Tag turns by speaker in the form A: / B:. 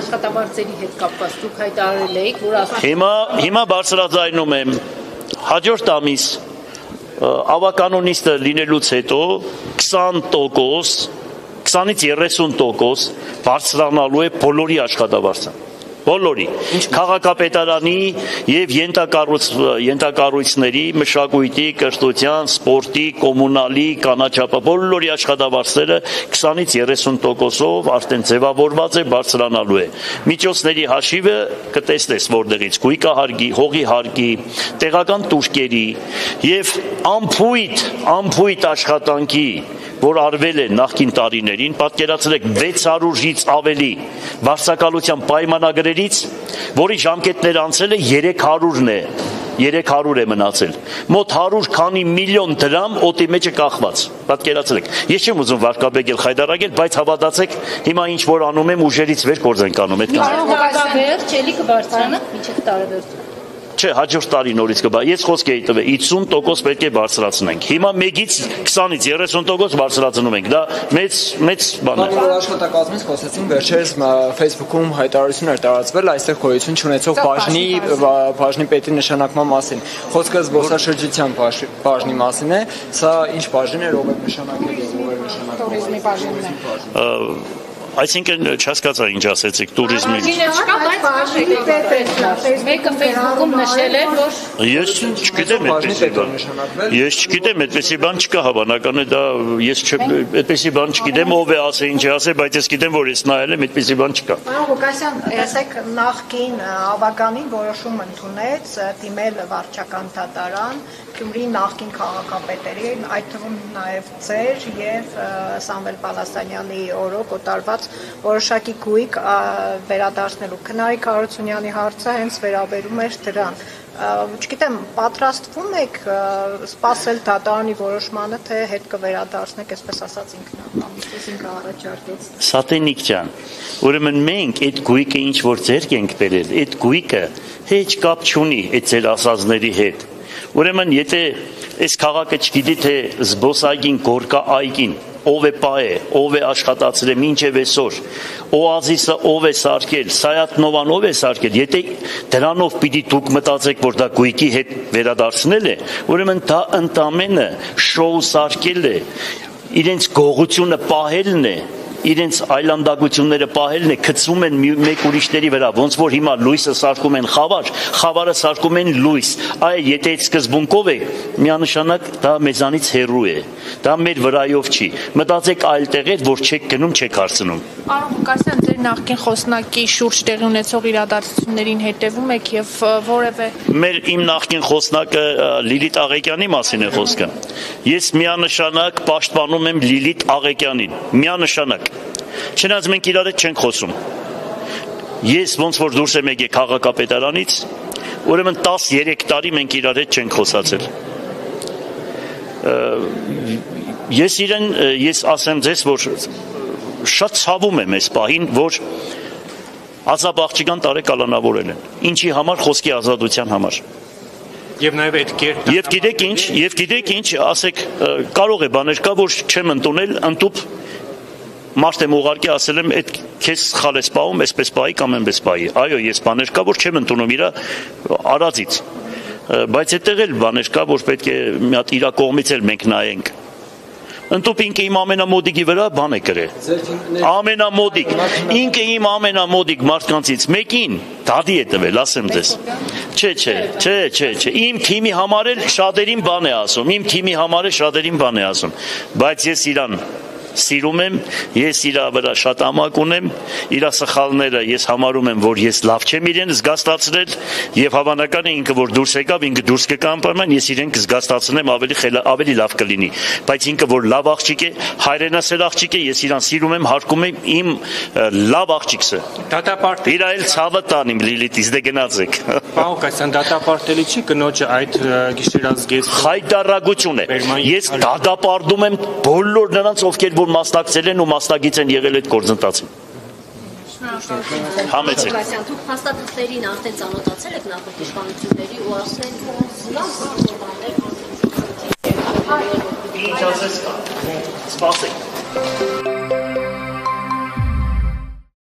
A: Աշխատավարձերի հետ կապված դուք հայտարարել եք, որ
B: Հիմա բարձրաձայնում եմ հաջորդ ամիս ավականոնիստը լինելուց հետո 20%, 20-30% բարձրանալու է բոլորի աշխատավարձը։ Բոլորի քաղաքապետարանի եւ ենթակառույցների, մշակույթի, կրթության, սպորտի, կոմունալի, կանաչապատի բոլորի աշխատավարձերը 20-30%-ով արդեն ձևավորված է, բարձրանալու է։ Միջոցների հաշիվը կտեսնես որտեղից՝ գույկա հարկի, հողի հարկի, տեղական տուժկերի եւ ամփույթ աշխատանքի, որ արվել է նախկին տարիներին, պատկերացրեք 600-ից ավելի վարձակալության պայմանագրերից, որի ժամկետներ անցել է 300-ն է, 300 է մնացել, մոտ 100 քանի միլիոն դրամ օդի մեջ է կախված, պատկերացրեք, ես չեմ ուզում վարկաբեկել, խայտարակել, բայց հավատացեք, հիմա ինչ որ անում եմ, ուժերից վեր գործենք անում,
A: Տարեվերջ էլի կբարձրանա, միջև տարեվերջ
B: Չէ, հաջորդ տարի նորից կբա։ Ես խոսք էի տվել 50% պետք է բարձրացնենք։ Հիմա 1-ից 20-30% բարձրացնում ենք։ Դա մեծ բան է։
C: Որ աշխատակազմից խոսեցին վերջերս Facebook-ում հայտարարություններ տարածվել այստեղ գոյություն չունեցող բաժնի պետի նշանակման մասին։ Խոսքը զբոսաշրջության բաժնի մասին է։ Սա ինչ բաժին է, ով է նշանակել եւ ով է նշանակել։
A: Տուրիզմի բաժինն է։
B: Այսինքն չհասկացա ինչ ասեցիք տուրիզմի։
A: Մեկը Facebook-ում նշել է, որ
B: Ես չգիտեմ այդպեսի բան չկա հավանական է դա ես այդպեսի բան չգիտեմ ով է ասել ինչ է ասել, բայց ես գիտեմ որ ես նայել եմ այդպեսի բան չկա։
D: Պարոն Ղուկասյան, ասեք նախկին ավականին որոշում ընդունեց դիմել վարչական դատարան Գյումրի նախկին քաղաքապետերին, այդ թվում նաև ձեր եւ Սամվել Պալասանյանի օրոք օտարված որոշակի գույք վերադարձնելու Քնարիկ Հարությունյանի հարցը հենց վերաբերում էր դրան։ Չգիտեմ, պատրաստվում եք սպասել դատարանի որոշմանը, թե հետ կվերադարձնեք, այսպես ասած ինքն առաջարկեց։
B: Սատենիկ ջան, ուրեմն մենք այդ գույքը ինչ որ ձեռք ենք բերել, այդ գույքը հեչ կապ չունի այդ ձեր ասածների հետ։ Ուրեմն եթե այս քաղաքը չգիտի թե զբոսայգին գորկա այգին ով է պահե, ով է աշխատացրել մինչև այսօր, օազիսը ով է սարքել, Սայաթնովան ով է սարքել, եթե դրանով պիտի դուք մտածեք, որ դա գույքի հետ վերադարձնել է, ուրեմն դա ընդամենը շոու սարքել է, իրենց գողությունը պահելն է, իրենց այլանդակությունները պահելն է, գցում են մեկ ուրիշների վրա, ոնց որ հիմա լույսը սարքում են խավար, խավարը սարքում են լույս, այ եթե այդ սկզբունքով է, միանշանակ դա մեզանից հեռու է, դա մեր վրայով չի, մտածեք այլ տեղեր, որ չեք գնում, չեք հարցնում։
E: Պարոն Ղուկասյան, ձեր նախկին խոսնակի շուրջ տեղի ունեցող իրադարձություններին հետևում եք եւ որևէ
B: Իմ նախկին խոսնակը Լիլիթ Աղեկյանի մասին է խոսքը։ Ես միանշանակ պաշտպանում եմ Լիլիթ Աղեկյանին, միանշանակ։ Չնայած մենք իրար հետ չենք խոսում։ Ես ոնց որ դուրս եմ եկել քաղաքապետարանից, ուրեմն 13 տարի մենք իրար հետ չենք խոսացել։ Ես ասեմ ձեզ, որ շատ ցավում եմ այս պահին, որ Ազատ աղջիկան տարեկալանավորել են։ Ինչի համար, խոսքի ազատության համար։
F: Եվ նաև այդ կերպ
B: Եվ գիտեք ինչ, ասեք, կարող է բաներ կա, որ չեմ ընդունել, ընդուп մարդ եմ ուղարկի ասել եմ, այդ քեզ սխալ ես պահում, այսպես պահի կամ այնպես պահի։ Այո, ես բաներ կա, որ չեմ ընդունում իր արածից։ Բայց այդտեղ էլ բաներ կա, որ պետք է մի հատ իր կողմից էլ մենք նայենք։ Ընդուպ ինքը իմ ամենամոդիկի վրա բան է գրել։ Ամենամոդիկ։ Ինքը իմ ամենամոդիկ մարդկանցից մեկին դադի է տվել, ասեմ ձեզ։ Չէ։ Իմ թիմի համար էլ շատերին բան է ասում, բայց ես իրան սիրում եմ, ես իր վրա շատ ամակ ունեմ, իր սխալները ես համարում եմ, որ ես լավ չեմ իրեն զգաստացրել եւ հավանական է ինքը որ դուրս եկավ, ինքը դուրս կկամպանան, ես իրեն կզգաստացնեմ ավելի լավ կլինի, բայց ինքը որ լավ աղջիկ է, հայրենասեր աղջիկ է, ես իրան սիրում եմ, հարգում եմ, իմ լավ աղջիկսը։
F: Դատապարտել։
B: Իր այլ ցավը տանիմ Լիլիթից, դե գնացեք։
F: Պարոն Ղուկասյան, դատապարտելի չի կնոջը այդ գիշերազգեստ
B: խայտարակություն է։ Ես դատապարտում եմ բոլոր նրանց, ովքեր որ մասնակցել են ու մասնագիծ են եղել այդ գործընթացին։ Համեցեք։
G: Դուք փաստաթղթերին արդեն ծանոթացել եք նախորդ իշխանությունների ու ասել
B: Ինչ ասես, սպասեք։